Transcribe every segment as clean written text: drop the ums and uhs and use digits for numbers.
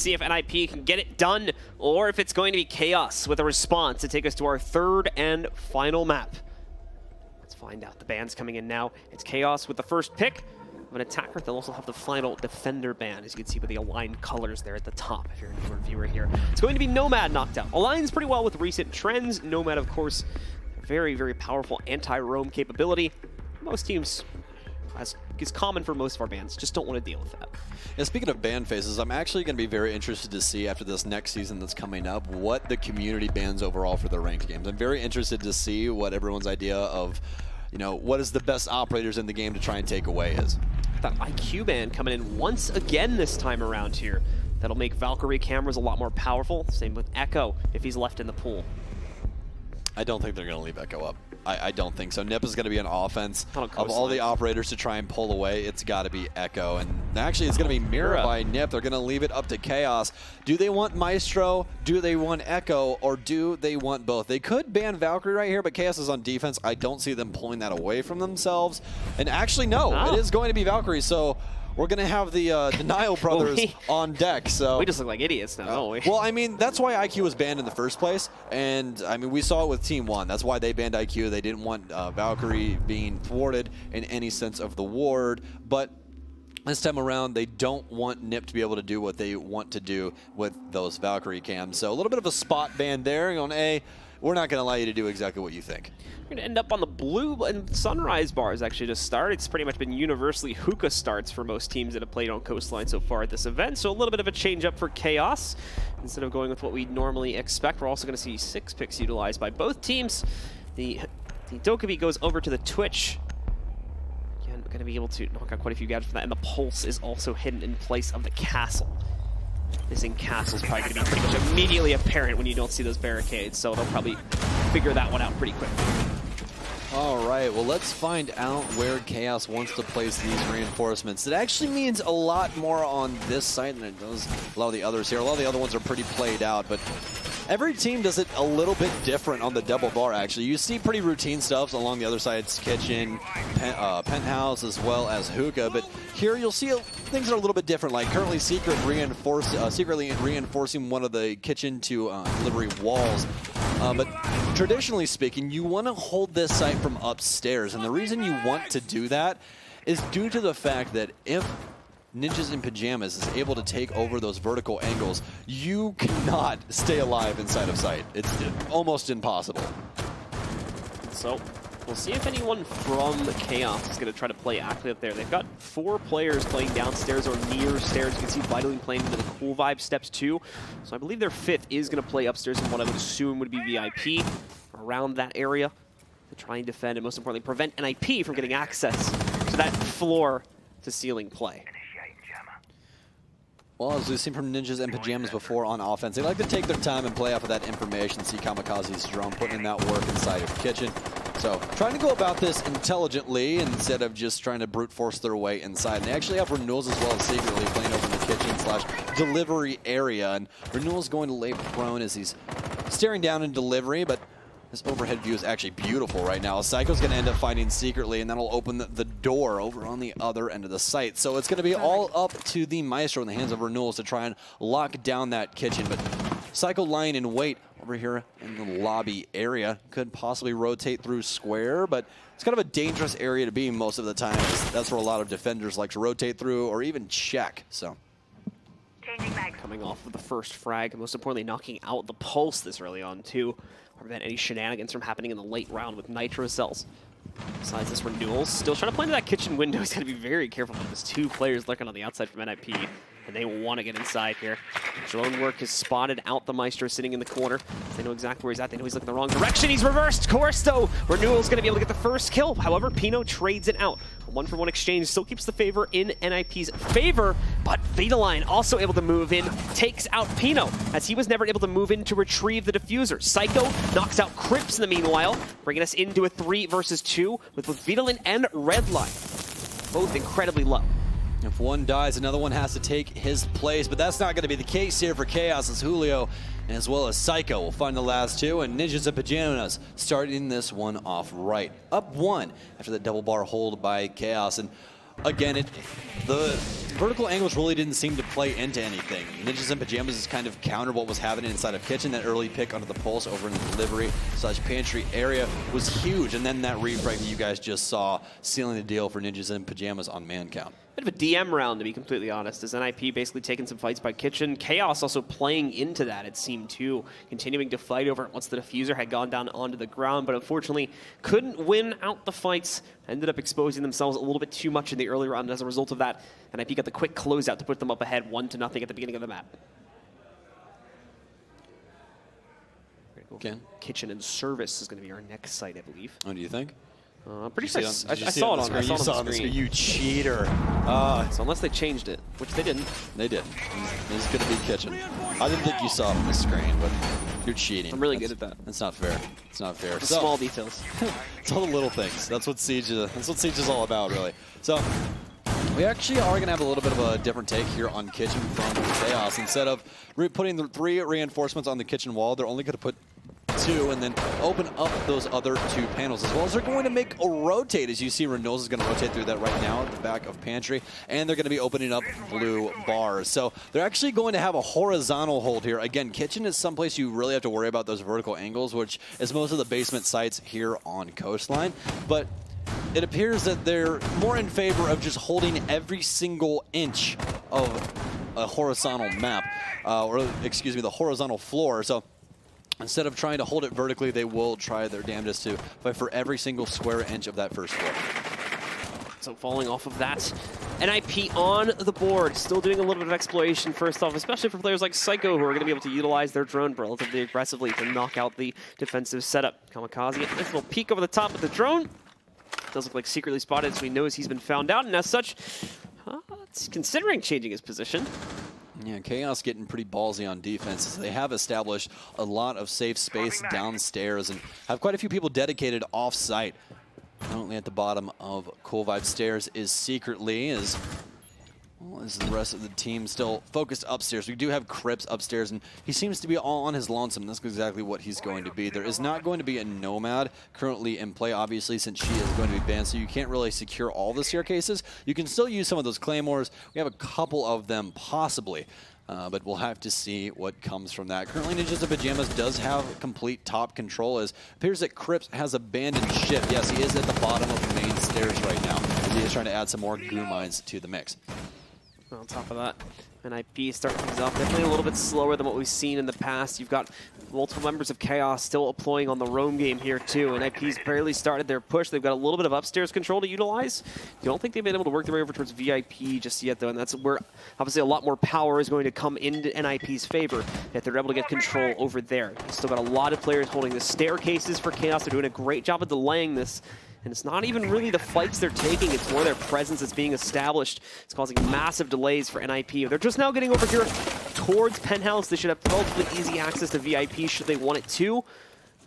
see if NIP can get it done, or if it's going to be Chaos with a response to take us to our third and final map. Let's find out. The ban's coming in now. It's Chaos with the first pick of an attacker. They'll also have the final defender ban, as you can see with the aligned colors there at the top, if you're a newer viewer here. It's going to be Nomad knocked out. Aligns pretty well with recent trends. Nomad, of course, very, very powerful anti-roam capability. Most teams, as is common for most of our bans, just don't want to deal with that. Yeah, speaking of ban phases, I'm actually going to be very interested to see after this next season that's coming up what the community bans overall for the ranked games. I'm very interested to see what everyone's idea of, you know, what is the best operators in the game to try and take away is. That IQ ban coming in once again this time around here. That'll make Valkyrie cameras a lot more powerful. Same with Echo if he's left in the pool. I don't think they're going to leave Echo up. I don't think so. Nip is going to be an offense. Of all the line. operators to try and pull away, it's got to be Echo. And actually, it's going to be Mira by Nip. They're going to leave it up to Chaos. Do they want Maestro? Do they want Echo? Or do they want both? They could ban Valkyrie right here, but Chaos is on defense. I don't see them pulling that away from themselves. And actually, no, it is going to be Valkyrie. So we're going to have the Denial brothers on deck. So we just look like idiots now, don't we? Well, I mean, that's why IQ was banned in the first place. And, I mean, we saw it with Team 1. That's why they banned IQ. They didn't want Valkyrie being thwarted in any sense of the ward. But this time around, they don't want Nip to be able to do what they want to do with those Valkyrie cams. So a little bit of a spot ban there on A. We're not going to allow you to do exactly what you think. We're going to end up on the blue and Sunrise bars actually to start. It's pretty much been universally hookah starts for most teams that have played on Coastline so far at this event. So a little bit of a change up for Chaos. Instead of going with what we normally expect, we're also going to see 6 picks utilized by both teams. The Dokkaebi goes over to the Twitch. Again, we're going to be able to knock out quite a few gadgets for that. And the Pulse is also hidden in place of the Castle. Missing Castle's probably going to be pretty much immediately apparent when you don't see those barricades, so they'll probably figure that one out pretty quick. All right, well, let's find out where Chaos wants to place these reinforcements. It actually means a lot more on this side than it does a lot of the others here. A lot of the other ones are pretty played out, but every team does it a little bit different on the double bar, actually. You see pretty routine stuff along the other side's kitchen, penthouse, as well as hookah, but here you'll see things are a little bit different, like currently secretly reinforcing one of the kitchen to delivery walls. But traditionally speaking, you want to hold this site from upstairs, and the reason you want to do that is due to the fact that if Ninjas in Pyjamas is able to take over those vertical angles, you cannot stay alive inside of sight. It's almost impossible. So we'll see if anyone from Chaos is going to try to play actively up there. They've got 4 players playing downstairs or near stairs. You can see Vitaling playing into the Cool Vibe Steps 2. So I believe their 5th is going to play upstairs in what I would assume would be VIP around that area to try and defend and most importantly prevent NIP from getting access to that floor to ceiling play. Well, as we've seen from Ninjas in Pyjamas before on offense, they like to take their time and play off of that information, see Kamikaze's drone, putting in that work inside of kitchen. So trying to go about this intelligently instead of just trying to brute force their way inside. And they actually have Renewals as well as secretly playing over in the kitchen / delivery area. And Renewals going to lay prone as he's staring down in delivery, but this overhead view is actually beautiful right now. Psycho's going to end up finding secretly, and that'll open the door over on the other end of the site. So it's going to be all up to the Maestro in the hands of Renewals to try and lock down that kitchen. But Psycho lying in wait over here in the lobby area. Could possibly rotate through square, but it's kind of a dangerous area to be most of the time. That's where a lot of defenders like to rotate through or even check. So coming off of the first frag, and most importantly knocking out the Pulse this early on too. Prevent any shenanigans from happening in the late round with Nitro Cells. Besides this, Renewals still trying to play into that kitchen window. He's got to be very careful with his 2 players lurking on the outside from NIP, and they want to get inside here. Drone work has spotted out the Maestro sitting in the corner. They know exactly where he's at. They know he's looking the wrong direction. He's reversed course, though. Renewal's going to be able to get the first kill. However, Pino trades it out. A 1-for-1 exchange still keeps the favor in NIP's favor, but Vitaline also able to move in, takes out Pino, as he was never able to move in to retrieve the diffuser. Psycho knocks out Crips in the meanwhile, bringing us into a 3 versus 2 with both Vitaline and Redline, both incredibly low. If one dies, another one has to take his place, but that's not going to be the case here for Chaos, as Julio and as well as Psycho will find the last 2, and Ninjas in Pyjamas starting this one off right. Up 1 after the double bar hold by Chaos, and again, the vertical angles really didn't seem to play into anything. Ninjas in Pyjamas is kind of countered what was happening inside of Kitchen. That early pick onto the pulse over in the delivery/pantry area was huge. And then that refrag that you guys just saw sealing the deal for Ninjas in Pyjamas on man count. Bit of a DM round, to be completely honest, as NIP basically taking some fights by Kitchen. Chaos also playing into that, it seemed, too. Continuing to fight over it once the diffuser had gone down onto the ground, but unfortunately couldn't win out the fights. Ended up exposing themselves a little bit too much in the early round. As a result of that, NIP got the quick closeout to put them up ahead 1-0 at the beginning of the map. Okay. Kitchen and Service is going to be our next site, I believe. Oh, do you think? Pretty sure I saw it on the screen. You cheater. So unless they changed it, which they didn't. They did. It's going to be Kitchen. I didn't think you saw it on the screen, but you're cheating. I'm really good at that. That's not fair. It's not fair. The small details. It's all the little things. That's what Siege is all about, really. So we actually are going to have a little bit of a different take here on Kitchen from Chaos. Instead of putting the 3 reinforcements on the Kitchen wall, they're only going to put 2 and then open up those other 2 panels, as well as they're going to make a rotate. As you see, Renewals is going to rotate through that right now at the back of Pantry, and they're going to be opening up blue bars. So they're actually going to have a horizontal hold here. Again, Kitchen is someplace you really have to worry about those vertical angles, which is most of the basement sites here on Coastline. But it appears that they're more in favor of just holding every single inch of a horizontal map, or excuse me, the horizontal floor. So instead of trying to hold it vertically, they will try their damnedest to fight for every single square inch of that first floor. So falling off of that, NIP on the board, still doing a little bit of exploration first off, especially for players like Psycho, who are going to be able to utilize their drone relatively aggressively to knock out the defensive setup. Kamikaze, a nice little peek over the top of the drone. Does look like secretly spotted, so he knows he's been found out, and as such, it's considering changing his position. Yeah, Chaos getting pretty ballsy on defense, as they have established a lot of safe space downstairs and have quite a few people dedicated off-site. Currently at the bottom of Cool Vibe Stairs is secretly, as the rest of the team still focused upstairs. We do have Crips upstairs, and he seems to be all on his lonesome. That's exactly what he's going to be. There is not going to be a Nomad currently in play, obviously, since she is going to be banned, so you can't really secure all the staircases. You can still use some of those Claymores. We have a couple of them, possibly. But we'll have to see what comes from that. Currently, Ninjas in Pyjamas does have complete top control, as it appears that Crips has abandoned ship. Yes, he is at the bottom of the main stairs right now, as he is trying to add some more goo mines to the mix. On top of that, NIP starting things off definitely a little bit slower than what we've seen in the past. You've got multiple members of Chaos still deploying on the roam game here too. NIP's barely started their push. They've got a little bit of upstairs control to utilize. You don't think they've been able to work their way over towards VIP just yet though, and that's where obviously a lot more power is going to come into NIP's favor if they're able to get control over there. You've still got a lot of players holding the staircases for Chaos. They're doing a great job of delaying this. And it's not even really the fights they're taking, it's more their presence that's being established. It's causing massive delays for NIP. They're just now getting over here towards Penthouse. They should have relatively easy access to VIP should they want it to.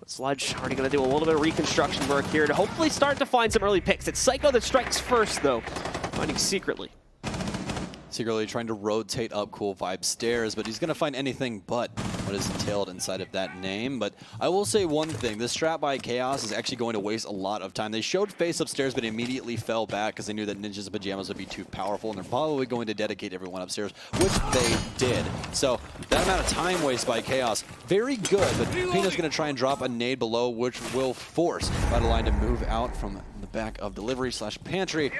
But Sludge already going to do a little bit of reconstruction work here to hopefully start to find some early picks. It's Psycho that strikes first, though, finding secretly. Secretly trying to rotate up Cool Vibe Stairs, but he's going to find anything but what is entailed inside of that name. But I will say one thing, this strat by Chaos is actually going to waste a lot of time. They showed face upstairs, but immediately fell back because they knew that Ninjas in Pyjamas would be too powerful, and they're probably going to dedicate everyone upstairs, which they did. So that amount of time waste by Chaos, very good, but Pina's going to try and drop a nade below, which will force Vital Line to move out from the back of delivery/pantry,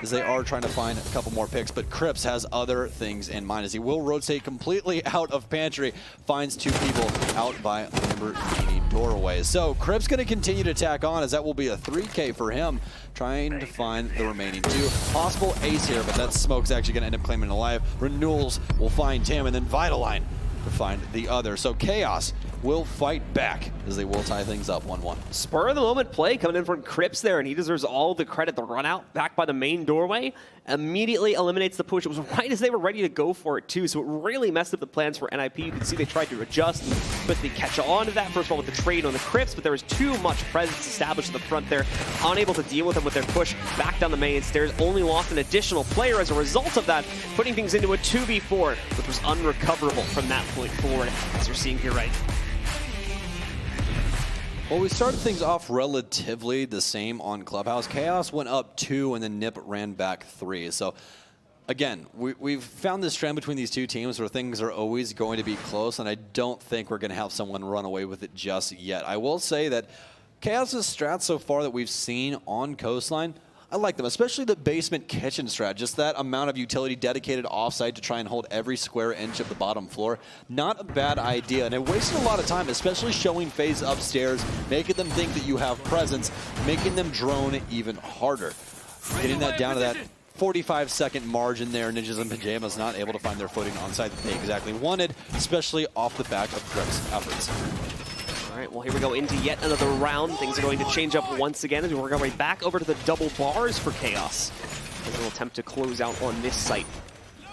as they are trying to find a couple more picks, but Crips has other things in mind, as he will rotate completely out of pantry, finds 2 people out by Lamborghini doorways. So Crips going to continue to tack on, as that will be a 3K for him, trying to find the remaining 2. Possible ace here, but that smoke's actually going to end up claiming alive. Renewals will find him, and then Vitaline to find the other. So Chaos will fight back, as they will tie things up 1-1. Spur of the moment play coming in from Crips there, and he deserves all the credit. The run out back by the main doorway immediately eliminates the push. It was right as they were ready to go for it too, so it really messed up the plans for NIP. You can see they tried to adjust and quickly catch on to that, first of all with the trade on the Crips, but there was too much presence established in the front there, unable to deal with them with their push back down the main stairs. Only lost an additional player as a result of that, putting things into a 2v4, which was unrecoverable from that point forward, as you're seeing here right. Well, we started things off relatively the same on Clubhouse. Chaos went up 2, and then Nip ran back 3. So, again, we've found this trend between these two teams where things are always going to be close, and I don't think we're going to have someone run away with it just yet. I will say that Chaos's strats so far that we've seen on Coastline, I like them, especially the basement kitchen strat. Just that amount of utility dedicated offsite to try and hold every square inch of the bottom floor. Not a bad idea, and it wasted a lot of time, especially showing FaZe upstairs, making them think that you have presence, making them drone even harder. Getting that down to that 45-second margin there. Ninjas and Pyjamas not able to find their footing on site that they exactly wanted, especially off the back of Grip's efforts. All right, well, here we go into yet another round. Things are going to change up once again as we work our way back over to the double bars for Chaos. As we'll attempt to close out on this site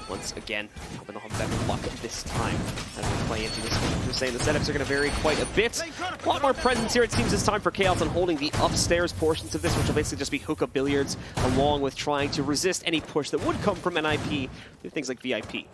once again. Hoping they'll have better luck this time as we play into this one. We're saying the setups are going to vary quite a bit. A lot more presence here, it seems, this time for Chaos on holding the upstairs portions of this, which will basically just be hookah billiards, along with trying to resist any push that would come from NIP through things like VIP.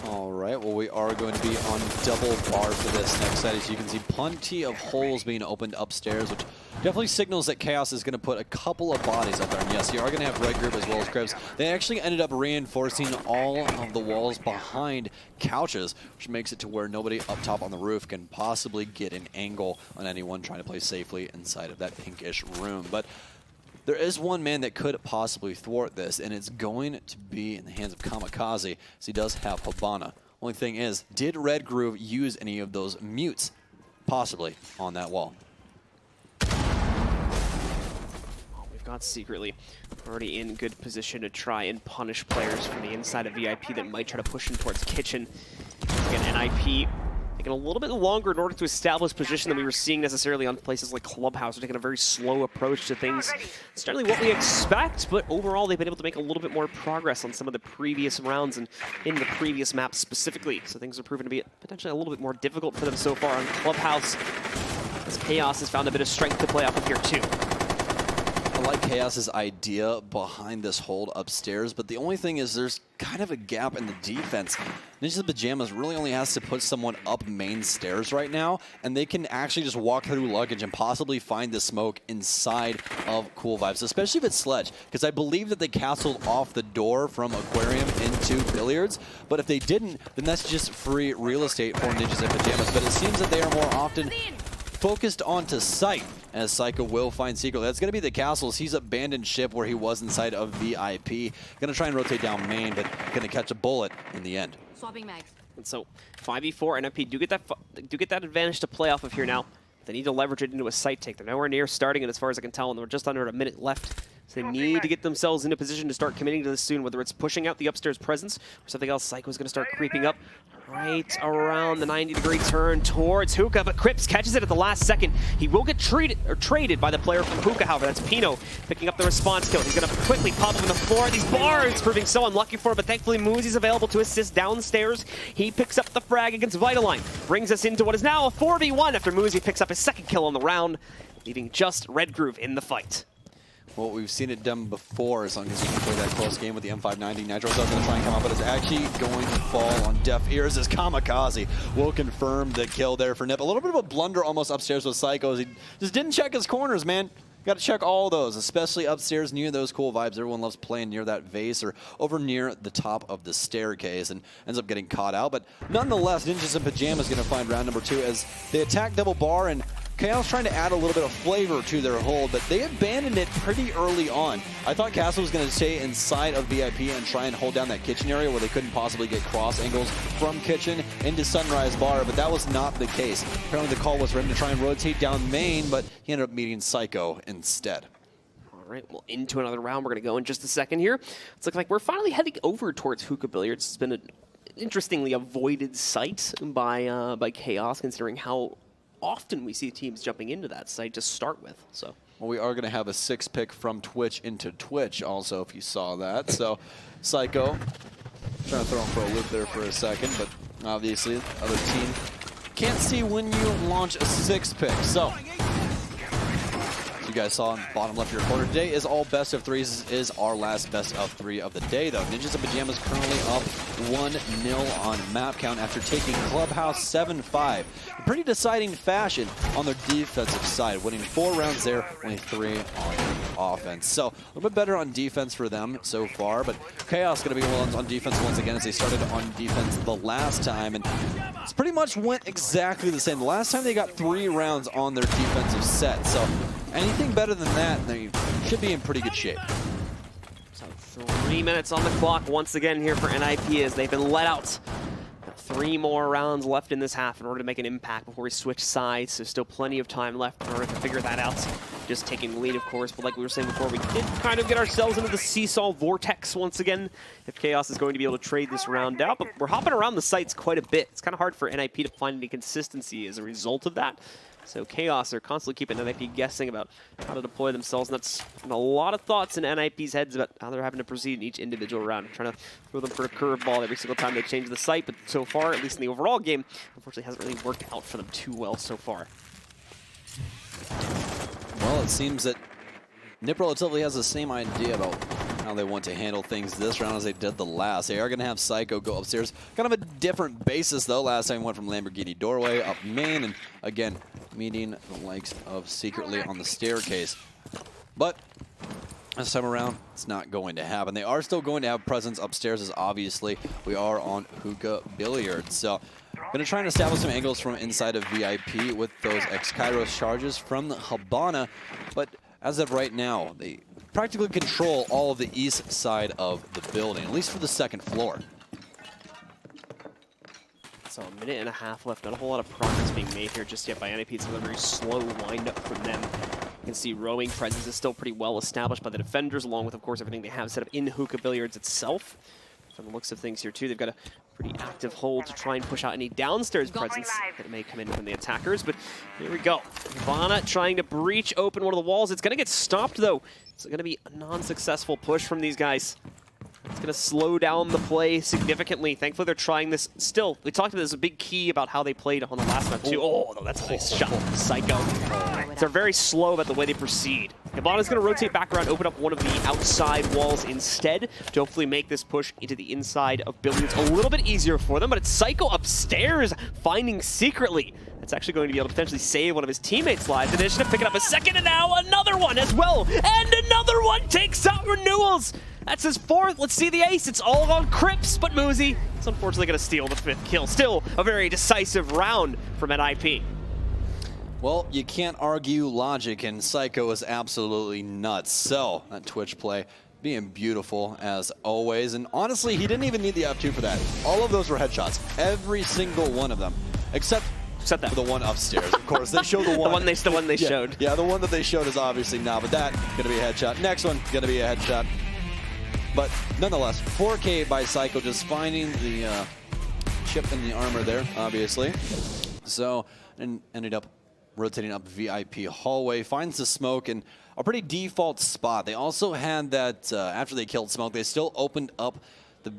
All right, well, we are going to be on double bar for this next set. As you can see, plenty of holes being opened upstairs, which definitely signals that Chaos is going to put a couple of bodies up there. And yes, you are going to have Red Group as well as Krebs. They actually ended up reinforcing all of the walls behind couches, which makes it to where nobody up top on the roof can possibly get an angle on anyone trying to play safely inside of that pinkish room. But there is one man that could possibly thwart this, and it's going to be in the hands of Kamikaze, as he does have Habana. Only thing is, did Red Groove use any of those mutes, possibly, on that wall? We've got Secretly already in good position to try and punish players from the inside of VIP that might try to push him towards Kitchen. Again, NIP taking a little bit longer in order to establish position than we were seeing necessarily on places like Clubhouse. We're taking a very slow approach to things. It's generally what we expect, but overall they've been able to make a little bit more progress on some of the previous rounds and in the previous maps specifically. So things are proven to be potentially a little bit more difficult for them so far on Clubhouse, as Chaos has found a bit of strength to play off of here too. I like Chaos's idea behind this hold upstairs, but the only thing is there's kind of a gap in the defense. Ninjas and Pyjamas really only has to put someone up main stairs right now, and they can actually just walk through luggage and possibly find the smoke inside of Cool Vibes, especially if it's Sledge, because I believe that they castled off the door from Aquarium into Billiards, but if they didn't, then that's just free real estate for Ninjas and Pyjamas, but it seems that they are more often focused onto sight, as Psycho will find Secret. That's going to be the castles. He's abandoned ship where he was inside of VIP. Going to try and rotate down main, but going to catch a bullet in the end. Swapping mags. And so 5v4, NFP do get that advantage to play off of here now. They need to leverage it into a site take. They're nowhere near starting it as far as I can tell, and they're just under a minute left. So they need to get themselves into position to start committing to this soon, whether it's pushing out the upstairs presence or something else. Psycho's going to start creeping up right around the 90-degree turn towards Hookah, but Crips catches it at the last second. He will get traded by the player from Hookah, however. That's Pino picking up the response kill. He's going to quickly pop up on the floor. These bars proving so unlucky for him, but thankfully Moosey's available to assist downstairs. He picks up the frag against Vitaline. Brings us into what is now a 4v1 after Moosey picks up his second kill on the round, leaving just Red Groove in the fight. Well, we've seen it done before, as long as you can play that close game with the M590. Nitro's going to try and come up, but it's actually going to fall on deaf ears as Kamikaze will confirm the kill there for Nip. A little bit of a blunder almost upstairs with Psycho. He just didn't check his corners, man. Got to check all those, especially upstairs near those Cool Vibes. Everyone loves playing near that vase or over near the top of the staircase and ends up getting caught out. But nonetheless, Ninjas and Pyjamas going to find round number 2 as they attack double bar, and Chaos trying to add a little bit of flavor to their hold, but they abandoned it pretty early on. I thought Castle was going to stay inside of VIP and try and hold down that kitchen area where they couldn't possibly get cross angles from kitchen into Sunrise Bar, but that was not the case. Apparently the call was for him to try and rotate down main, but he ended up meeting Psycho instead. All right, well, into another round. We're going to go in just a second here. It's looking like we're finally heading over towards Hookah Billiards. It's been an interestingly avoided site by Chaos, considering how often we see teams jumping into that site to start with. So, well, we are going to have a 6 pick from Twitch into Twitch also, if you saw that. So Psycho trying to throw him for a loop there for a second, but obviously the other team can't see when you launch a 6 pick. So you guys saw in the bottom left of your corner. Today is all best of threes. This is our last best of three of the day, though. Ninjas and Pyjamas currently up 1-0 on map count after taking Clubhouse 7-5. In pretty deciding fashion on their defensive side, winning 4 rounds there, only 3 on offense. So a little bit better on defense for them so far, but Chaos going to be on defense once again as they started on defense the last time, and it's pretty much went exactly the same. The last time they got 3 rounds on their defensive set, so anything better than that, they should be in pretty good shape. So 3 minutes on the clock once again here for NIP as they've been let out. Got 3 more rounds left in this half in order to make an impact before we switch sides, so still plenty of time left in order to figure that out. Just taking the lead, of course, but like we were saying before, we did kind of get ourselves into the seesaw vortex once again if Chaos is going to be able to trade this round out, but we're hopping around the sites quite a bit. It's kind of hard for NIP to find any consistency as a result of that. So Chaos are constantly keeping NIP guessing about how to deploy themselves, and that's a lot of thoughts in NIP's heads about how they're having to proceed in each individual round. Trying to throw them for a curveball every single time they change the site, but so far, at least in the overall game, unfortunately hasn't really worked out for them too well so far. Well, it seems that Nip relatively has the same idea about how they want to handle things this round as they did the last. They are going to have Psycho go upstairs. Kind of a different basis, though. Last time went from Lamborghini doorway up main, and again, meeting the likes of Secretly on the staircase. But this time around, it's not going to happen. They are still going to have presence upstairs, as obviously we are on Hookah Billiards. So going to try and establish some angles from inside of VIP with those X-Kairos charges from the Habana, but as of right now, they practically control all of the east side of the building, at least for the second floor. So a minute and a half left, not a whole lot of progress being made here just yet by NIP. It's a very slow wind-up from them. You can see roaming presence is still pretty well established by the defenders, along with, of course, everything they have set up in Hookah Billiards itself. From the looks of things here, too, they've got a pretty active hold to try and push out any downstairs presence that may come in from the attackers. But here we go. Ivana trying to breach open one of the walls. It's going to get stopped, though. It's going to be a non-successful push from these guys. It's going to slow down the play significantly. Thankfully, they're trying this. Still, we talked about this, a big key about how they played on the last map, too. Oh, no, that's a nice shot. Psycho. They're very slow about the way they proceed. Ivana's going to rotate back around, open up one of the outside walls instead to hopefully make this push into the inside of Billiards a little bit easier for them, but it's Psycho upstairs finding Secretly. That's actually going to be able to potentially save one of his teammates' lives. And they're just going to pick it up a second, and now another one as well. And another one takes out Renewals. That's his 4th. Let's see the ace. It's all on Crips, but Muzi is unfortunately going to steal the 5th kill. Still a very decisive round from NIP. Well, you can't argue logic, and Psycho is absolutely nuts. So, that Twitch play being beautiful as always. And honestly, he didn't even need the F2 for that. All of those were headshots. Every single one of them. Except that. For the one upstairs, of course. They showed the one. the one they showed. Yeah, the one that they showed is obviously not, but that going to be a headshot. Next one, going to be a headshot. But nonetheless, 4K by Psycho, just finding the chip in the armor there, obviously. So, and ended up rotating up VIP hallway, finds the smoke in a pretty default spot. They also had that, after they killed smoke, they still opened up the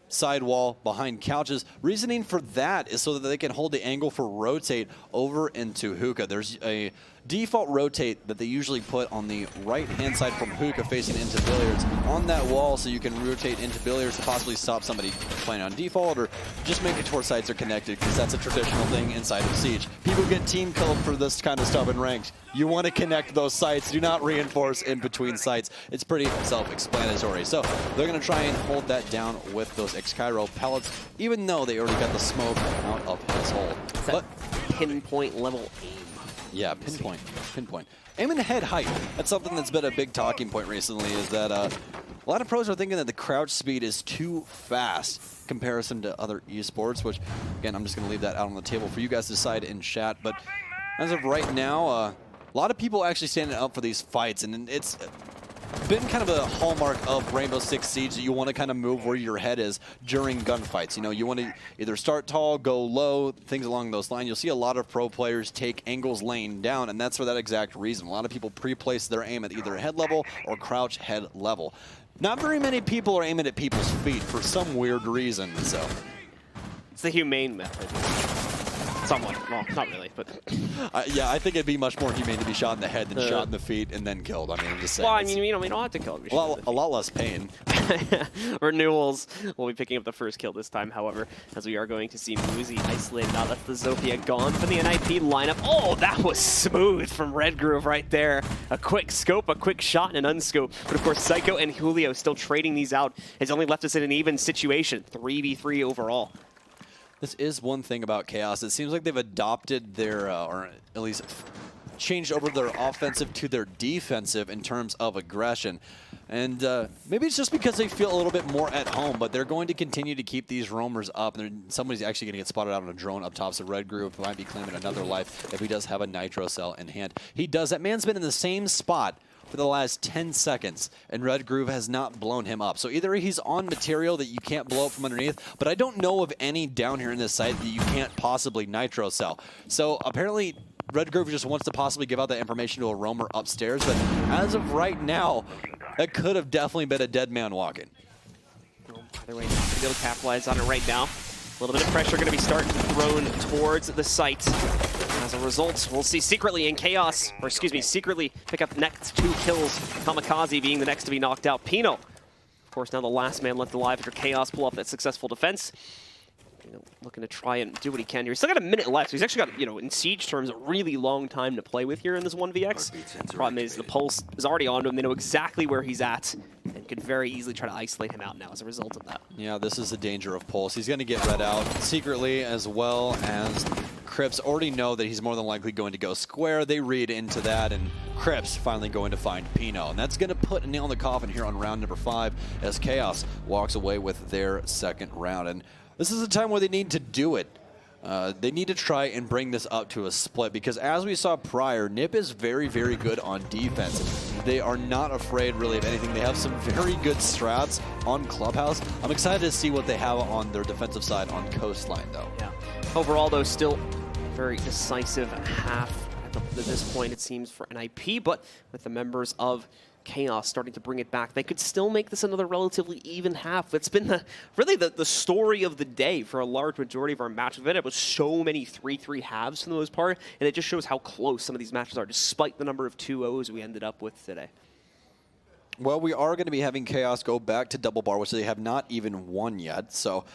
sidewall behind couches. Reasoning for that is so that they can hold the angle for rotate over into Hookah. There's a default rotate that they usually put on the right-hand side from Hookah facing into Billiards on that wall, so you can rotate into Billiards to possibly stop somebody playing on default or just make it to where sites are connected, because that's a traditional thing inside of Siege. People get team killed for this kind of stuff in ranked. You want to connect those sites. Do not reinforce in between sites. It's pretty self-explanatory. So they're going to try and hold that down with those X-Cairo pellets, even though they already got the smoke out of his hole. But pinpoint level aim. Yeah, pinpoint. Aim and head height. That's something that's been a big talking point recently, is that a lot of pros are thinking that the crouch speed is too fast in comparison to other esports, which, again, I'm just going to leave that out on the table for you guys to decide in chat. But as of right now, a lot of people actually standing up for these fights, and it's been kind of a hallmark of Rainbow Six Siege that you want to kind of move where your head is during gunfights. You know, you want to either start tall, go low, things along those lines. You'll see a lot of pro players take angles laying down, and that's for that exact reason. A lot of people pre-place their aim at either head level or crouch head level. Not very many people are aiming at people's feet for some weird reason, so. It's the humane method. Somewhat. Well, not really, but... Yeah, I think it'd be much more humane to be shot in the head than shot in the feet and then killed. I mean, I'm just saying. Well, I mean, we don't have to kill him. A lot less pain. Renewals will be picking up the first kill this time, however, as we are going to see Muzi isolated. Now that's the Zofia gone from the NIP lineup. Oh, that was smooth from Red Groove right there. A quick scope, a quick shot, and an unscope. But of course, Psycho and Julio still trading these out has only left us in an even situation, 3v3 overall. This is one thing about Chaos. It seems like they've adopted their, or at least changed over their offensive to their defensive in terms of aggression. And maybe it's just because they feel a little bit more at home, but they're going to continue to keep these roamers up. And somebody's actually going to get spotted out on a drone up top, so Red Groove might be claiming another life if he does have a Nitro Cell in hand. He does. That man's been in the same spot for the last 10 seconds, and Red Groove has not blown him up. So either he's on material that you can't blow up from underneath, but I don't know of any down here in this site that you can't possibly Nitro Cell. So apparently Red Groove just wants to possibly give out that information to a roamer upstairs, but as of right now, that could have definitely been a dead man walking. Either way, not going to be able to capitalize on it right now. A little bit of pressure going to be starting thrown towards the site. As a result, we'll see secretly in Chaos, or excuse me, secretly pick up the next 2 kills. Kamikaze being the next to be knocked out. Pino, of course, now the last man left alive after Chaos pull off that successful defense. Looking to try and do what he can here. He's still got a minute left, so he's actually got, in Siege terms, a really long time to play with here in this 1vx. The problem is the pulse is already onto him. They know exactly where he's at and could very easily try to isolate him out now as a result of that. Yeah, this is the danger of Pulse. He's going to get read out secretly, as well as Crips already know that he's more than likely going to go square. They read into that, and Crips finally going to find Pino. And that's going to put a nail in the coffin here on round number 5 as Chaos walks away with their second round. And this is a time where they need to do it. They need to try and bring this up to a split, because as we saw prior, NiP is very, very good on defense. They are not afraid really of anything. They have some very good strats on Clubhouse. I'm excited to see what they have on their defensive side on Coastline, though. Yeah. Overall, though, still very decisive half at this point, it seems, for NIP, but with the members of Chaos starting to bring it back, they could still make this another relatively even half. It's been really the story of the day for a large majority of our matches. We've ended up with so many 3-3 halves for the most part, and it just shows how close some of these matches are, despite the number of 2-0s we ended up with today. Well, we are going to be having Chaos go back to double bar, which they have not even won yet, so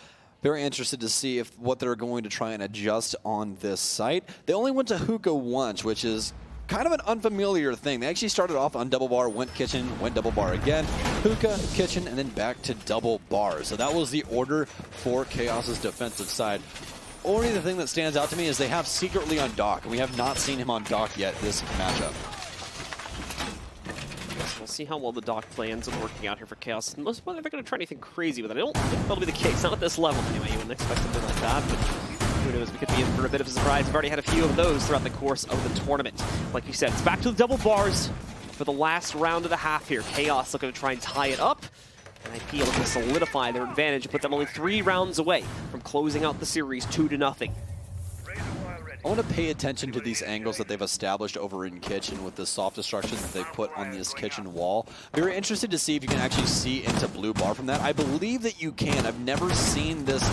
very interested to see what they're going to try and adjust on this site. They only went to hookah once, which is kind of an unfamiliar thing. They actually started off on double bar, went kitchen, went double bar again, hookah, kitchen, and then back to double bar. So that was the order for Chaos's defensive side. Only the thing that stands out to me is they have secretly on Doc, and we have not seen him on Doc yet this matchup. We'll see how well the Doc play ends up working out here for Chaos. Most of they're going to try anything crazy with it. I don't think that'll be the case. Not at this level anyway. You wouldn't expect something like that, but who knows, we could be in for a bit of a surprise. We've already had a few of those throughout the course of the tournament. Like you said, it's back to the double bars for the last round of the half here. Chaos looking to try and tie it up. And IP looking to solidify their advantage and put them only 3 rounds away from closing out the series 2-0. I want to pay attention to these angles that they've established over in kitchen with the soft destruction that they put on this kitchen wall. Very interested to see if you can actually see into blue bar from that. I believe that you can. I've never seen this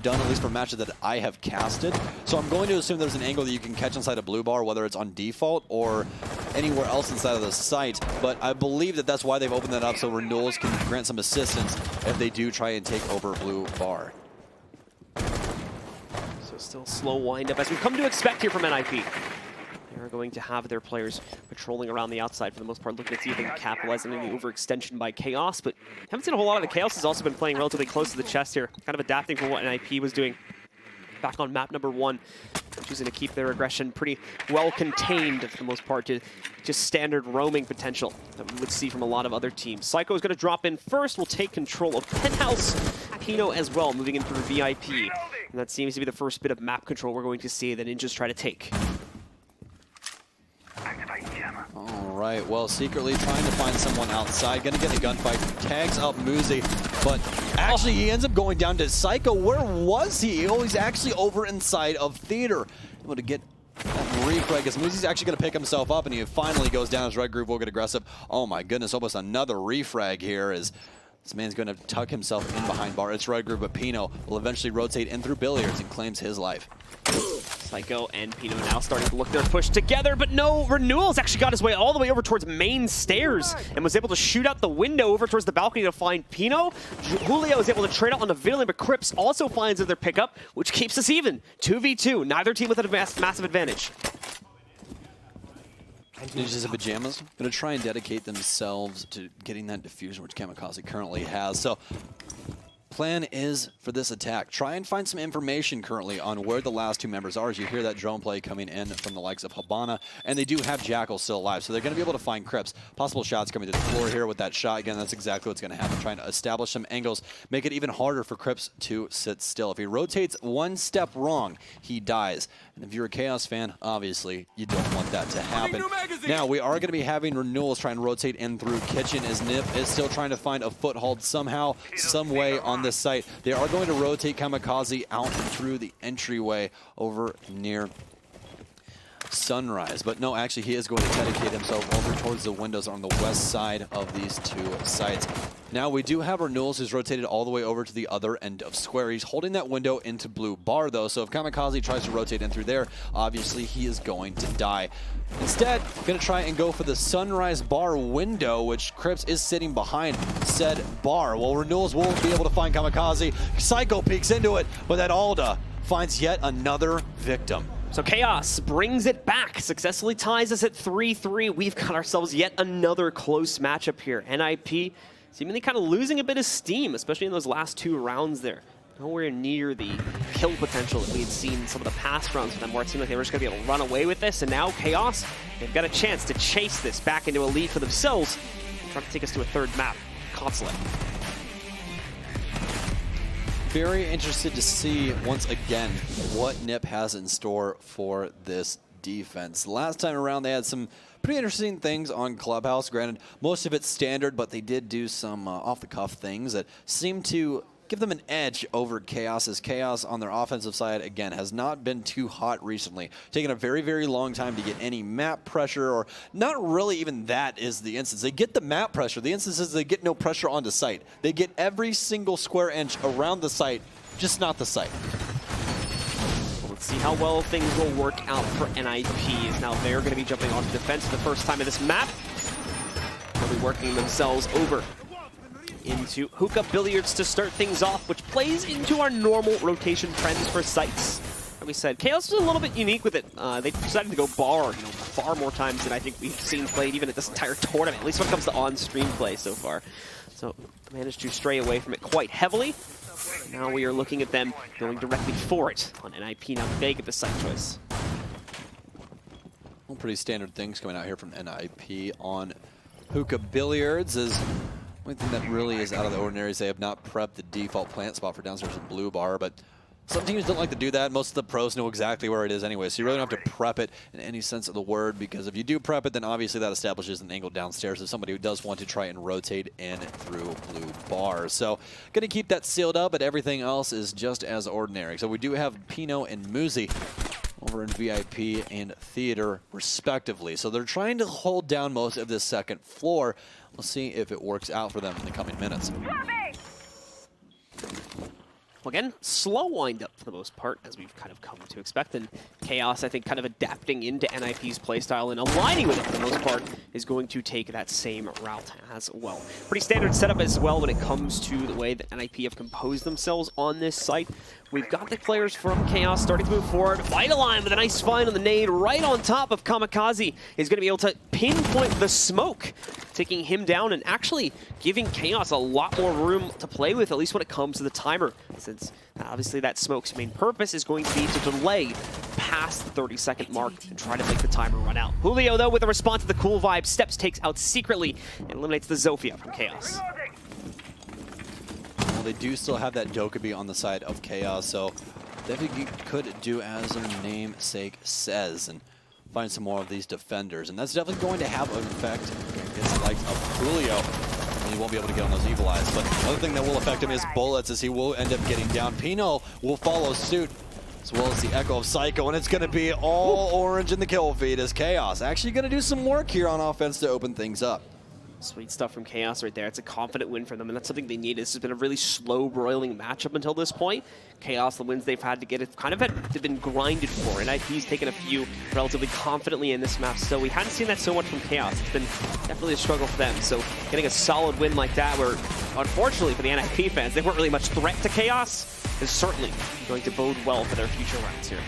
done, at least for matches that I have casted. So I'm going to assume there's an angle that you can catch inside a blue bar, whether it's on default or anywhere else inside of the site. But I believe that that's why they've opened that up, so Renewals can grant some assistance if they do try and take over blue bar. Still slow wind-up, as we've come to expect here from NIP. They're going to have their players patrolling around the outside for the most part, looking to see if they can capitalize on any overextension by Chaos, but haven't seen a whole lot of the Chaos. Has also been playing relatively close to the chest here, kind of adapting from what NIP was doing back on map number 1, choosing to keep their aggression pretty well contained for the most part to just standard roaming potential that we would see from a lot of other teams. Psycho is going to drop in first, will take control of Penthouse. Pino as well, moving in through VIP. And that seems to be the first bit of map control we're going to see the Ninjas try to take. All right, well, secretly trying to find someone outside. Gonna get a gunfight. Tags up Muzi, but actually he ends up going down to Psycho. Where was he? Oh, he's actually over inside of Theater. Able to get that refrag as Muzi's actually gonna pick himself up, and he finally goes down as Red Groove will get aggressive. Oh my goodness, almost another refrag here as this man's going to tuck himself in behind bar. It's Red Groove, but Pino will eventually rotate in through billiards and claims his life. Psycho and Pino now starting to look their push together, but no, Renewals actually got his way all the way over towards main stairs and was able to shoot out the window over towards the balcony to find Pino. Julio is able to trade out on the Villain, but Crips also finds another pickup, which keeps us even. 2v2, neither team with a massive advantage. Ninjas and Pyjamas going to try and dedicate themselves to getting that diffusion, which Kamikaze currently has. So plan is for this attack, try and find some information currently on where the last two members are. As you hear that drone play coming in from the likes of Habana, and they do have Jackal still alive, so they're going to be able to find Crips. Possible shots coming to the floor here with that shot. Again, that's exactly what's going to happen, trying to establish some angles, make it even harder for Crips to sit still. If he rotates one step wrong, he dies. And if you're a Chaos fan, obviously, you don't want that to happen. Now, we are going to be having Renewals try and rotate in through Kitchen, as Nip is still trying to find a foothold somehow, some way on this site. They are going to rotate Kamikaze out through the entryway over near Sunrise. But no, actually, he is going to dedicate himself over towards the windows on the west side of these two sites. Now, we do have Renewals who's rotated all the way over to the other end of Square. He's holding that window into Blue Bar, though, so if Kamikaze tries to rotate in through there, obviously he is going to die. Instead, going to try and go for the Sunrise Bar window, which Crips is sitting behind said bar. Well, Renewals won't be able to find Kamikaze. Psycho peeks into it, but that Alda finds yet another victim. So Chaos brings it back, successfully ties us at 3-3. We've got ourselves yet another close matchup here. NIP seemingly kind of losing a bit of steam, especially in those last two rounds there. Nowhere near the kill potential that we had seen in some of the past rounds for them, where it seemed like they were just going to be able to run away with this. And now Chaos, they've got a chance to chase this back into a lead for themselves and try to take us to a third map, Consulate. Very interested to see, once again, what Nip has in store for this defense. Last time around, they had some pretty interesting things on Clubhouse. Granted, most of it's standard, but they did do some off-the-cuff things that seem to give them an edge over Chaos, as Chaos on their offensive side, again, has not been too hot recently. Taking a very, very long time to get any map pressure, or not really even that is the instance. They get the map pressure. The instance is they get no pressure onto site. They get every single square inch around the site, just not the site. Well, let's see how well things will work out for NIP, as now they're going to be jumping onto defense for the first time in this map. They'll be working themselves over into Hookah Billiards to start things off, which plays into our normal rotation trends for sites. Like we said, Chaos is a little bit unique with it. They decided to go bar, far more times than I think we've seen played even at this entire tournament, at least when it comes to on-stream play so far. So managed to stray away from it quite heavily. Now we are looking at them going directly for it on NIP. Now they get the site choice. Well, pretty standard things coming out here from NIP on Hookah Billiards. Is one thing that really is out of the ordinary is they have not prepped the default plant spot for downstairs in Blue Bar, but some teams don't like to do that. Most of the pros know exactly where it is anyway, so you really don't have to prep it in any sense of the word, because if you do prep it, then obviously that establishes an angle downstairs of somebody who does want to try and rotate in through Blue Bar. So going to keep that sealed up, but everything else is just as ordinary. So we do have Pino and Muzi over in VIP and Theater, respectively. So they're trying to hold down most of this second floor. We'll see if it works out for them in the coming minutes. Well, again, slow wind-up for the most part, as we've kind of come to expect. And Chaos, I think, kind of adapting into NIP's playstyle and aligning with it for the most part, is going to take that same route as well. Pretty standard setup as well when it comes to the way that NIP have composed themselves on this site. We've got the players from Chaos starting to move forward. Vitaline with a nice find on the nade right on top of Kamikaze is going to be able to pinpoint the smoke, taking him down and actually giving Chaos a lot more room to play with, at least when it comes to the timer, since obviously that smoke's main purpose is going to be to delay past the 30-second mark and try to make the timer run out. Julio, though, with a response to the cool vibe, steps, takes out secretly, and eliminates the Zofia from Chaos. Well, they do still have that Dokkaebi on the side of Chaos, so definitely could do as their namesake says and find some more of these defenders. And that's definitely going to have an effect against the likes of Julio. He won't be able to get on those evil eyes. But another thing that will affect him is bullets, as he will end up getting down. Pino will follow suit, as well as the Echo of Psycho, and it's going to be all orange in the kill feed as Chaos actually going to do some work here on offense to open things up. Sweet stuff from Chaos right there. It's a confident win for them, and that's something they need. This has been a really slow broiling matchup until this point. Chaos, the wins they've had to get it kind of they've been grinded for, and IP's taken a few relatively confidently in this map. So we hadn't seen that so much from Chaos. It's been definitely a struggle for them. So getting a solid win like that, where unfortunately for the NIP fans, they weren't really much threat to Chaos, is certainly going to bode well for their future rounds here.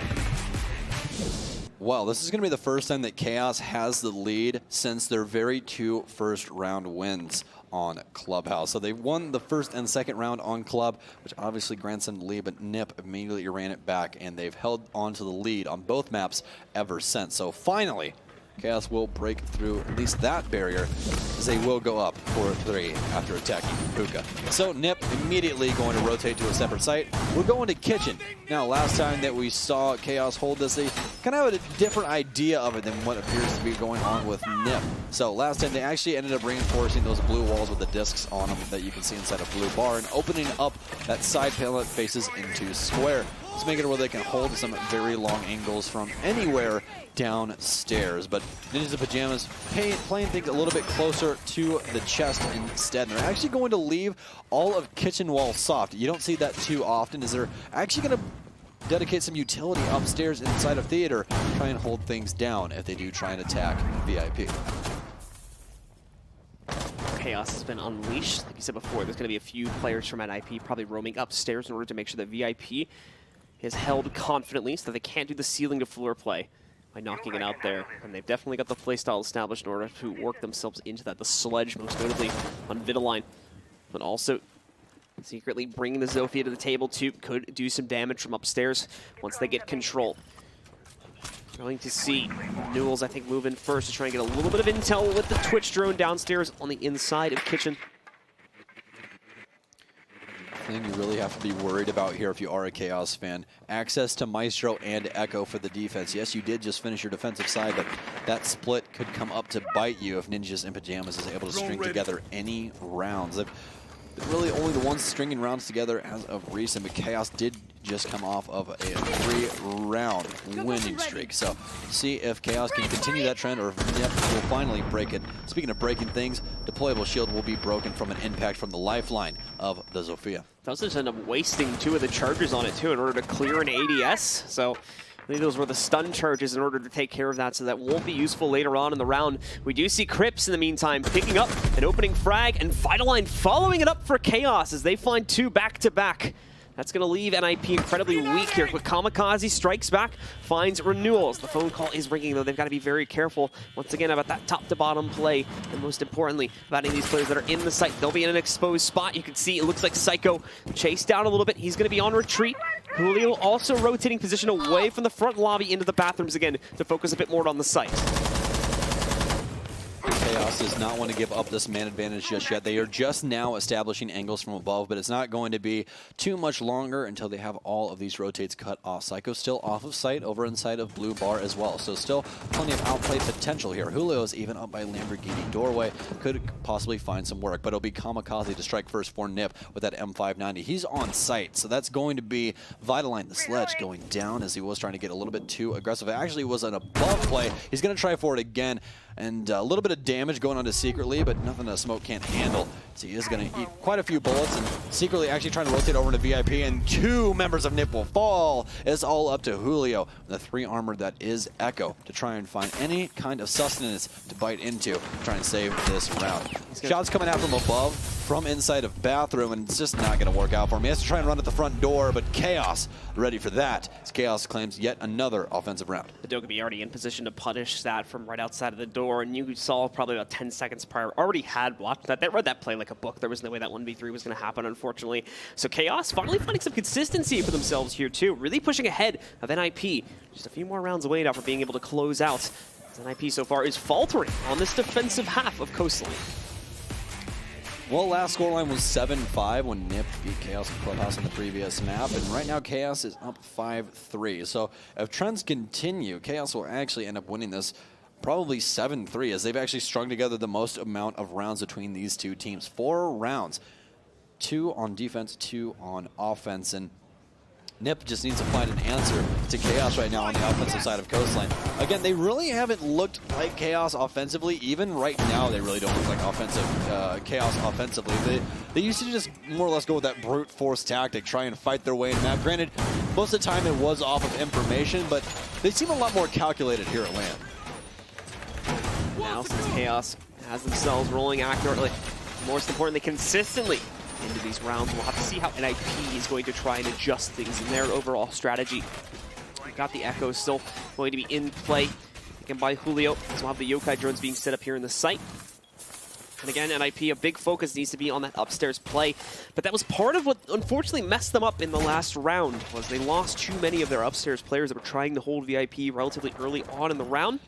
Well, this is going to be the first time that Chaos has the lead since their very two first round wins on Clubhouse. So they won the first and second round on Club, which obviously grants them the lead, but NIP immediately ran it back, and they've held on to the lead on both maps ever since. So finally, Chaos will break through at least that barrier, as they will go up 4-3 after attacking Puka. So NIP immediately going to rotate to a separate site. We're going to Kitchen. Now, last time that we saw Chaos hold this, they kind of had a different idea of it than what appears to be going on with NIP. So last time they actually ended up reinforcing those blue walls with the discs on them that you can see inside a blue bar and opening up that side panel that faces into square. Let's make it where they can hold some very long angles from anywhere downstairs. But Ninjas in Pyjamas playing things a little bit closer to the chest instead. And they're actually going to leave all of Kitchen wall soft. You don't see that too often, as they're actually going to dedicate some utility upstairs inside of theater, try and hold things down if they do try and attack VIP. Chaos has been unleashed. Like you said before, there's going to be a few players from NIP probably roaming upstairs in order to make sure that VIP is held confidently so that they can't do the ceiling to floor play by knocking it out there. And they've definitely got the playstyle established in order to work themselves into that. The Sledge, most notably on Vitaline, but also secretly bringing the Zofia to the table too. Could do some damage from upstairs once they get control. Going to see Newells, I think, move in first to try and get a little bit of intel with the Twitch drone downstairs on the inside of Kitchen. Thing you really have to be worried about here if you are a Chaos fan. Access to Maestro and Echo for the defense. Yes, you did just finish your defensive side, but that split could come up to bite you if Ninjas in Pyjamas is able to string together any rounds. They're really only the ones stringing rounds together as of recent, but Chaos did just come off of a 3-round winning streak. So see if Chaos can continue that trend or if NIP will finally break it. Speaking of breaking things, deployable shield will be broken from an impact from the lifeline of the Zofia. Does just end up wasting two of the charges on it too in order to clear an ADS. So I think those were the stun charges in order to take care of that, so that won't be useful later on in the round. We do see Crips in the meantime picking up an opening frag, and Vitaline following it up for Chaos as they find two back-to-back. That's going to leave NIP incredibly weak here. Quick Kamikaze strikes back, finds Renewals. The phone call is ringing, though. They've got to be very careful, once again, about that top-to-bottom play. And most importantly, about any of these players that are in the site. They'll be in an exposed spot. You can see it looks like Psycho chased down a little bit. He's going to be on retreat. Julio also rotating position away from the front lobby into the bathrooms again to focus a bit more on the site. Chaos does not want to give up this man advantage just yet. They are just now establishing angles from above, but it's not going to be too much longer until they have all of these rotates cut off. Psycho still off of sight over inside of Blue Bar as well, so still plenty of outplay potential here. Julio is even up by Lamborghini doorway, could possibly find some work, but it'll be Kamikaze to strike first for NIP with that M590. He's on sight, so that's going to be Vitaline, the Sledge, going down as he was trying to get a little bit too aggressive. It actually was an above play. He's going to try for it again. And a little bit of damage going on to Secretly, but nothing that Smoke can't handle. So he is going to eat quite a few bullets, and Secretly actually trying to rotate over to VIP, and two members of NIP will fall. It's all up to Julio, the 3 armor that is Echo, to try and find any kind of sustenance to bite into, try and save this round. Shots coming out from above, from inside of bathroom, and it's just not going to work out for him. He has to try and run at the front door, but Chaos ready for that, as Chaos claims yet another offensive round. The Dokkaebi already in position to punish that from right outside of the door, and you saw probably about 10 seconds prior, already had watched that. They read that play like a book. There was no way that 1v3 was going to happen, unfortunately. So Chaos finally finding some consistency for themselves here, too. Really pushing ahead of NIP. Just a few more rounds away now for being able to close out. NIP so far is faltering on this defensive half of Coastline. Well, last scoreline was 7-5 when NIP beat Chaos in Clubhouse on the previous map, and right now Chaos is up 5-3. So if trends continue, Chaos will actually end up winning this probably 7-3, as they've actually strung together the most amount of rounds between these two teams. 4 rounds, 2 on defense, 2 on offense, and Nip just needs to find an answer to Chaos right now on the offensive side of Coastline. Again, they really haven't looked like Chaos offensively. Even right now, they really don't look like Chaos offensively. They used to just more or less go with that brute force tactic, try and fight their way in map. Granted, most of the time it was off of information, but they seem a lot more calculated here at LAN. Now, since Chaos has themselves rolling accurately, most importantly, consistently into these rounds, we'll have to see how NIP is going to try and adjust things in their overall strategy. We've got the Echo still going to be in play, taken by Julio. So we'll have the Yokai drones being set up here in the site. And again, NIP, a big focus needs to be on that upstairs play. But that was part of what unfortunately messed them up in the last round, was they lost too many of their upstairs players that were trying to hold VIP relatively early on in the round,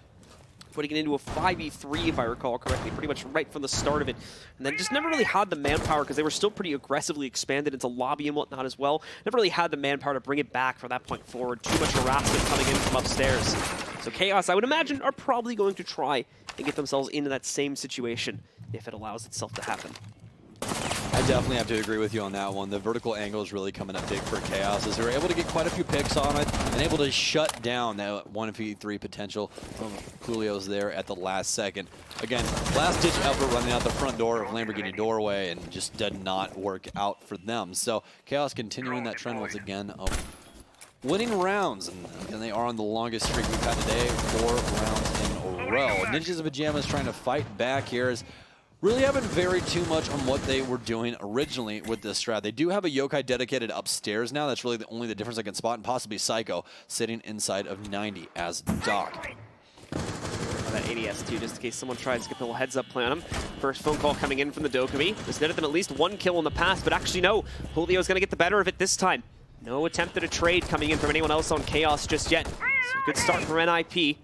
putting it into a 5v3, if I recall correctly, pretty much right from the start of it. And then just never really had the manpower, because they were still pretty aggressively expanded into lobby and whatnot as well. Never really had the manpower to bring it back from that point forward. Too much harassment coming in from upstairs. So Chaos, I would imagine, are probably going to try and get themselves into that same situation if it allows itself to happen. I definitely have to agree with you on that one. The vertical angle is really coming up big for Chaos, as they were able to get quite a few picks on it and able to shut down that 1v3 potential from Julio's there at the last second. Again, last-ditch effort running out the front door of Lamborghini doorway, and just did not work out for them. So Chaos continuing that trend once again of winning rounds, and they are on the longest streak we've had today, 4 rounds in a row. Ninjas and Pyjamas trying to fight back here as really haven't varied too much on what they were doing originally with this strat. They do have a Yokai dedicated upstairs now. That's really only the difference I can spot, and possibly Psycho sitting inside of 90 as Doc. That ADS too, just in case someone tries to get a little heads up play on him. First phone call coming in from the Dokkaebi. This netted them at least 1 kill in the past, but actually no, Julio's going to get the better of it this time. No attempt at a trade coming in from anyone else on Chaos just yet. So good start from NIP.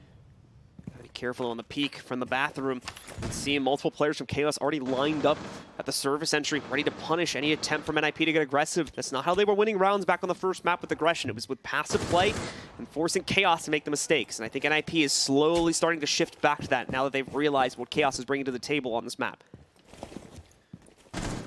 Careful on the peek from the bathroom. And seeing multiple players from Chaos already lined up at the service entry, ready to punish any attempt from NIP to get aggressive. That's not how they were winning rounds back on the first map with aggression. It was with passive play and forcing Chaos to make the mistakes. And I think NIP is slowly starting to shift back to that now that they've realized what Chaos is bringing to the table on this map.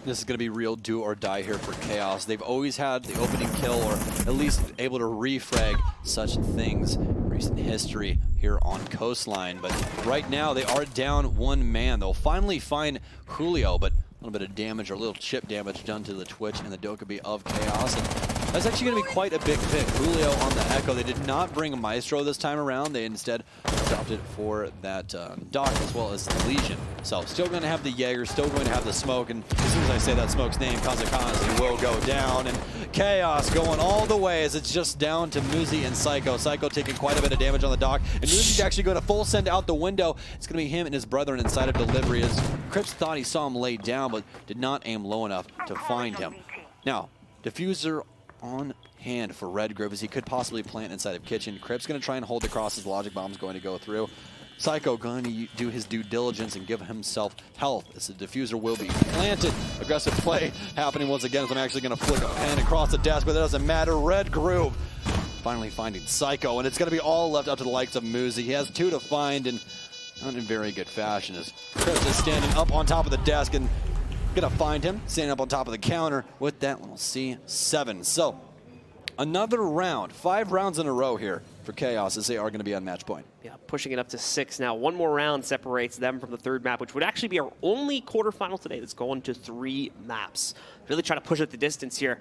This is going to be real do or die here for Chaos. They've always had the opening kill, or at least able to refrag such things in recent history here on Coastline. But right now they are down 1 man. They'll finally find Julio, but a little bit of damage, or a little chip damage done to the Twitch and the Dokkaebi of Chaos. And that's actually going to be quite a big pick. Julio on the Echo. They did not bring a Maestro this time around. They instead opted for that Doc as well as the Legion. So still going to have the Jaeger, still going to have the smoke, and as soon as I say that smoke's name, Kamikaze will go down. And Chaos going all the way as it's just down to Muzi and Psycho. Psycho taking quite a bit of damage on the Doc, and Muzi's actually going to full send out the window. It's going to be him and his brethren inside of delivery, as Crips thought he saw him laid down, but did not aim low enough to find him. Now, Diffuser on hand for Redgrove, as he could possibly plant inside of Kitchen. Crips going to try and hold the cross as the Logic Bomb's going to go through. Psycho going to do his due diligence and give himself health, as the Diffuser will be planted. Aggressive play happening once again, as I'm actually going to flick a pen across the desk, but it doesn't matter. Redgrove finally finding Psycho, and it's going to be all left up to the likes of Muzi. He has 2 to find, and not in very good fashion, as Crips is standing up on top of the desk and gonna find him standing up on top of the counter with that little C7. So another round, 5 rounds in a row here for Chaos, as they are going to be on match point. Yeah, pushing it up to 6 now. 1 more round separates them from the 3rd map, which would actually be our only quarterfinal today that's going to 3 maps. Really trying to push it the distance here,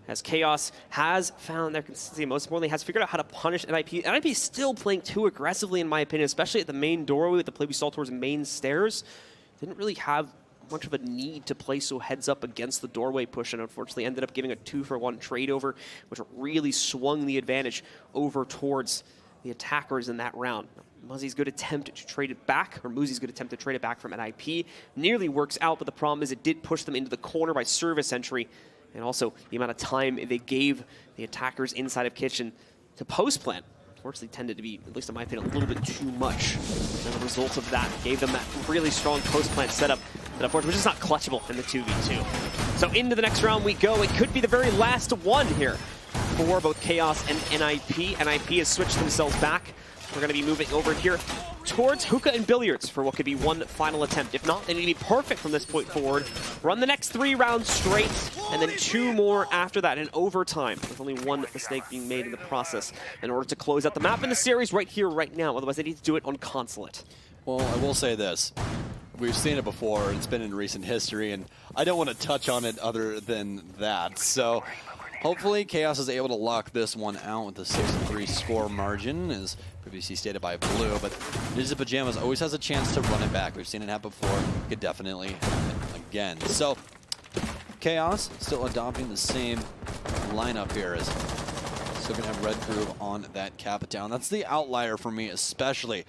as Chaos has found their consistency. Most importantly, has figured out how to punish NIP. NIP is still playing too aggressively, in my opinion, especially at the main doorway with the play we saw towards the main stairs. Didn't really have much of a need to play so heads up against the doorway push, and unfortunately ended up giving a 2-for-1 trade over, which really swung the advantage over towards the attackers in that round. Muzi's good attempt to trade it back, or Muzi's good attempt to trade it back from NIP. Nearly works out, but the problem is it did push them into the corner by service entry, and also the amount of time they gave the attackers inside of Kitchen to post-plant unfortunately tended to be, at least in my opinion, a little bit too much. And the result of that gave them that really strong post-plant setup that unfortunately was just not clutchable in the 2v2. So into the next round we go. It could be the very last one here for both Chaos and NIP. NIP has switched themselves back We're going to be moving over here towards hookah and billiards for what could be one final attempt. If not, they need to be perfect from this point forward. Run the next 3 rounds straight, and then 2 more after that in overtime, with only 1 mistake being made in the process in order to close out the map in the series right here, right now. Otherwise, they need to do it on Consulate. Well, I will say this. We've seen it before, it's been in recent history, and I don't want to touch on it other than that. So hopefully Chaos is able to lock this one out with a 6-3 score margin, as previously stated by Blue, but Ninjas in Pyjamas always has a chance to run it back. We've seen it happen before. It could definitely happen again. So Chaos still adopting the same lineup here, as still going to have Red Groove on that Capitown. That's the outlier for me, especially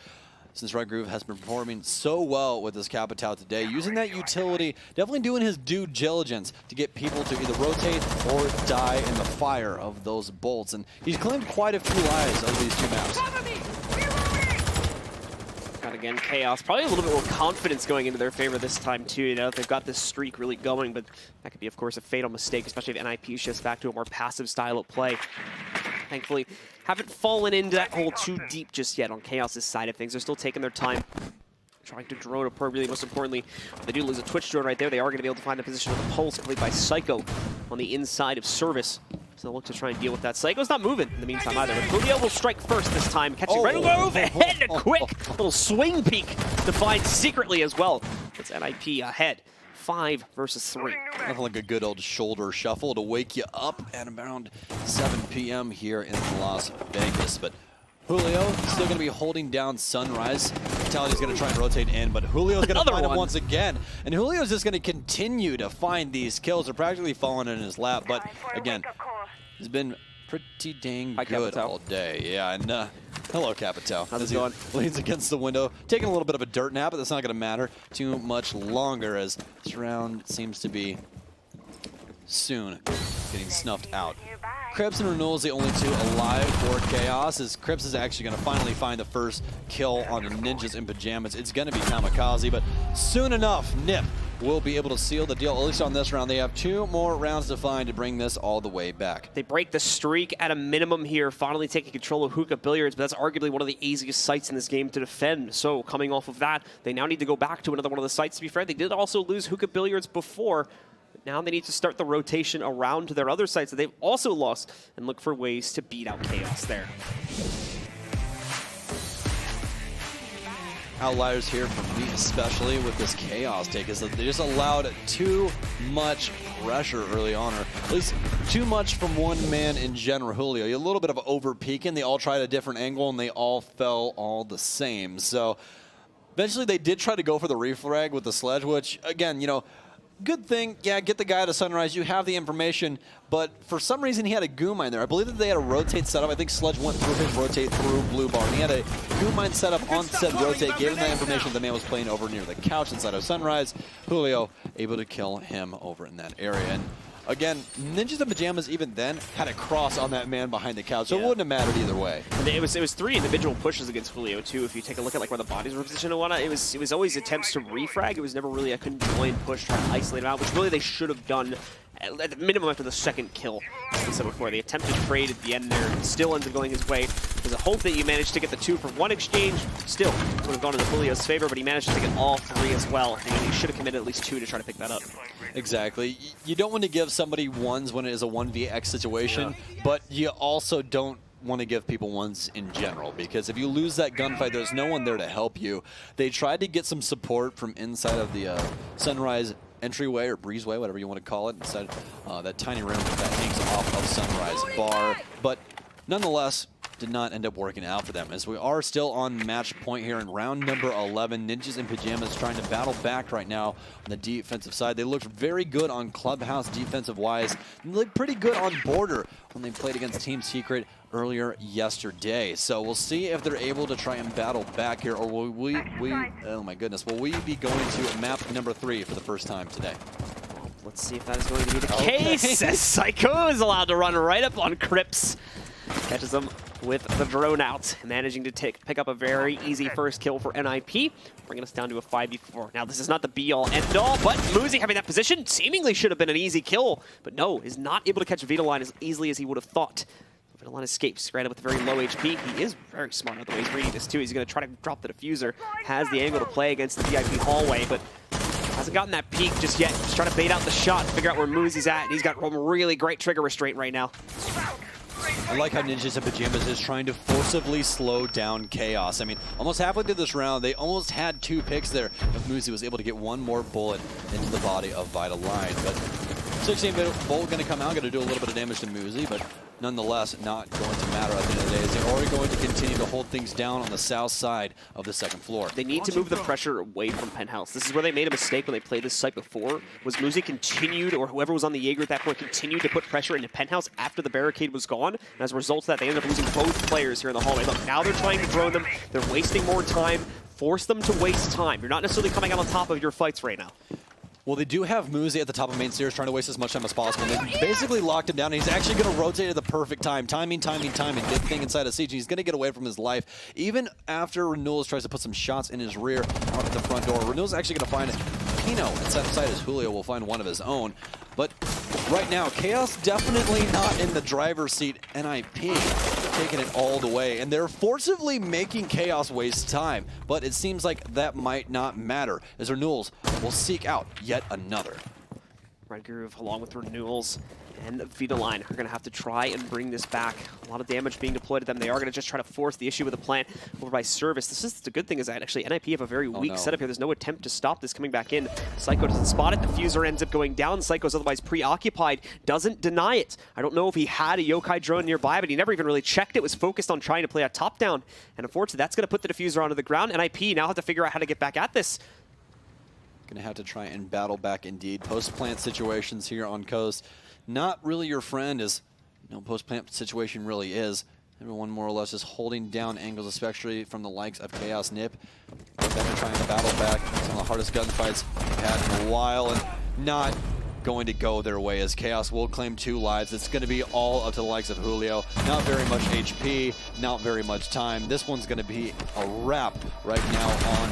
since Red Groove has been performing so well with this Capitao today, using that utility, definitely doing his due diligence to get people to either rotate or die in the fire of those bolts. And he's claimed quite a few lives of these 2 maps. Got again, Chaos. Probably a little bit more confidence going into their favor this time, too. You know, they've got this streak really going, but that could be, of course, a fatal mistake, especially if NIP shifts back to a more passive style of play. Thankfully, haven't fallen into that hole too deep just yet on Chaos' side of things. They're still taking their time, trying to drone appropriately. Most importantly, if they do lose a Twitch drone right there, they are going to be able to find the position of the Pulse, played by Psycho on the inside of Service. So they'll look to try and deal with that. Psycho's not moving in the meantime either. But Julio will strike first this time, catching Red Groove ahead. A quick little swing peek to find secretly as well. It's NIP ahead. 5 versus 3. Nothing like a good old shoulder shuffle to wake you up at around 7 p.m. here in Las Vegas. But Julio still going to be holding down Sunrise. Vitality's going to try and rotate in, but Julio's going to find him once again. And Julio's just going to continue to find these kills. They're practically falling in his lap. But again, he's been pretty dang good all day. Yeah, and hello, Capitao. How's it going? Leans against the window, taking a little bit of a dirt nap, but that's not going to matter too much longer, as this round seems to be soon getting snuffed out. Krebs and Renewal is the only 2 alive for Chaos, as Krebs is actually going to finally find the first kill on the Ninjas in Pyjamas. It's going to be Kamikaze, but soon enough, Nip will be able to seal the deal, at least on this round. They have 2 more rounds to find to bring this all the way back. They break the streak at a minimum here, finally taking control of Hookah Billiards, but that's arguably one of the easiest sites in this game to defend. So coming off of that, they now need to go back to another one of the sites. To be fair, they did also lose Hookah Billiards before. Now they need to start the rotation around to their other sites that they've also lost and look for ways to beat out Chaos there. Outliers here for me, especially with this Chaos take, is that they just allowed too much pressure early on, or at least too much from one man in general, Julio. A little bit of over peeking. They all tried a different angle, and they all fell all the same. So eventually they did try to go for the refrag with the sledge, which, again, you know, good thing, yeah, get the guy to Sunrise. You have the information, but for some reason he had a goo mine there. I believe that they had a rotate setup. I think Sledge went through his rotate through Blue Bar, and he had a goo mine set up on said rotate, gave him that information. The man was playing over near the couch inside of Sunrise. Julio able to kill him over in that area. And again, Ninjas in Pyjamas even then had a cross on that man behind the couch, so it wouldn't have mattered either way. And it was 3 individual pushes against Julio too. If you take a look at like where the bodies were positioned and whatnot, it was always attempts to refrag. It was never really a conjoined push trying to isolate him out, which really they should have done at the minimum after the second kill. Like I said before, the attempted trade at the end there still ends up going his way. There's a hope that you managed to get the 2 for 1 exchange. Still would have gone in Julio's favor, but he managed to get all 3 as well. And he should have committed at least 2 to try to pick that up. Exactly. You don't want to give somebody 1s when it is a 1vx situation, but you also don't want to give people 1s in general, because if you lose that gunfight, there's no one there to help you. They tried to get some support from inside of the Sunrise entryway or breezeway, whatever you want to call it, inside that tiny room that hangs off of Sunrise Bar, but nonetheless did not end up working out for them, as we are still on match point here in round number 11. Ninjas in Pyjamas trying to battle back right now on the defensive side. They looked very good on Clubhouse defensive-wise. They looked pretty good on Border when they played against Team Secret earlier yesterday. So we'll see if they're able to try and battle back here, or will we oh my goodness, will we be going to map number 3 for the first time today? Let's see if that is going to be the case, as Psycho is allowed to run right up on Crips. Catches him with the drone out, managing to pick up a very easy first kill for NIP, bringing us down to a 5v4. Now, this is not the be-all, end-all, but Muzi having that position seemingly should have been an easy kill, but no, is not able to catch Vitaline as easily as he would have thought. Vidalon escapes, granted with a very low HP. He is very smart at the way he's reading this too. He's going to try to drop the diffuser. Has the angle to play against the VIP hallway, but hasn't gotten that peek just yet. Just trying to bait out the shot, figure out where Moosey's at. And he's got a really great trigger restraint right now. I like how Ninjas and Pyjamas is trying to forcibly slow down Chaos. I mean, almost halfway through this round, they almost had 2 picks there if Moosey was able to get 1 more bullet into the body of Vidalon. But 16-Volt going to come out, going to do a little bit of damage to Moosey, but nonetheless not going to matter at the end of the day. They're already going to continue to hold things down on the south side of the 2nd floor. They need to move the pressure away from Penthouse. This is where they made a mistake when they played this site before, was Moosey continued, or whoever was on the Jaeger at that point, continued to put pressure into Penthouse after the barricade was gone. And as a result of that, they ended up losing both players here in the hallway. Look, now they're trying to drone them. They're wasting more time. Force them to waste time. You're not necessarily coming out on top of your fights right now. Well, they do have Moosey at the top of main stairs trying to waste as much time as possible. They basically locked him down, and he's actually going to rotate at the perfect time. Timing. Good thing inside of Siege. He's going to get away from his life. Even after Renewals tries to put some shots in his rear out at the front door, Renewals actually going to find Pino inside of sight as Julio will find one of his own. But right now, Chaos definitely not in the driver's seat. NIP taking it all the way, and they're forcibly making Chaos waste time. But it seems like that might not matter, as Renewals will seek out yet another. Red Groove, along with Renewals and Vidalon, are going to have to try and bring this back. A lot of damage being deployed at them. They are going to just try to force the issue with the plant over by Service. This is the good thing is that actually NIP have a very weak setup here. There's no attempt to stop this coming back in. Psycho doesn't spot it. The Fuser ends up going down. Psycho's otherwise preoccupied. Doesn't deny it. I don't know if he had a Yokai drone nearby, but he never even really checked it. Was focused on trying to play a top down. And unfortunately, that's going to put the diffuser onto the ground. NIP now have to figure out how to get back at this. Gonna have to try and battle back indeed. Post-plant situations here on Coast. Not really your friend, as no post-plant situation really is. Everyone more or less is holding down angles, especially from the likes of Chaos Nip. They're trying to battle back. Some of the hardest gunfights we've had in a while, and not going to go their way, as Chaos will claim 2 lives. It's going to be all up to the likes of Julio. Not very much HP, not very much time. This one's going to be a wrap right now on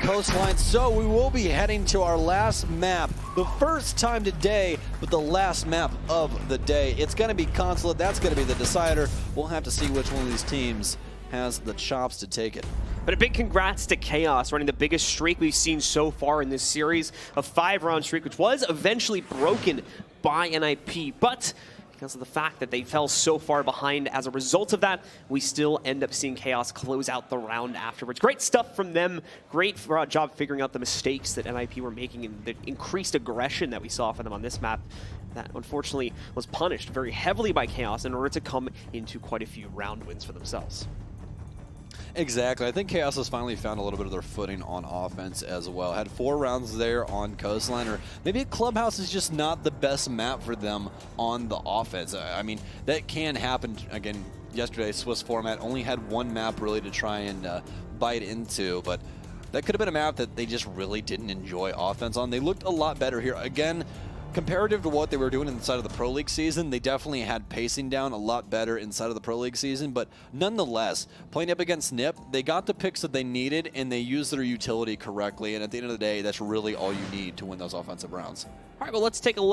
Coastline. So we will be heading to our last map, the first time today, but the last map of the day. It's going to be Consulate. That's going to be the decider. We'll have to see which one of these teams has the chops to take it. But a big congrats to Chaos, running the biggest streak we've seen so far in this series, a 5-round streak, which was eventually broken by NIP. But because of the fact that they fell so far behind as a result of that, we still end up seeing Chaos close out the round afterwards. Great stuff from them. Great job figuring out the mistakes that NIP were making and the increased aggression that we saw from them on this map that unfortunately was punished very heavily by Chaos in order to come into quite a few round wins for themselves. Exactly. I think Chaos has finally found a little bit of their footing on offense as well. Had 4 rounds there on Coastline, or maybe Clubhouse is just not the best map for them on the offense. I mean, that can happen. Again, yesterday, Swiss format only had 1 map really to try and bite into, but that could have been a map that they just really didn't enjoy offense on. They looked a lot better here. Again, comparative to what they were doing inside of the Pro League season, they definitely had pacing down a lot better inside of the Pro League season, but nonetheless, playing up against NIP, they got the picks that they needed, and they used their utility correctly, and at the end of the day, that's really all you need to win those offensive rounds. All right, well, let's take a look.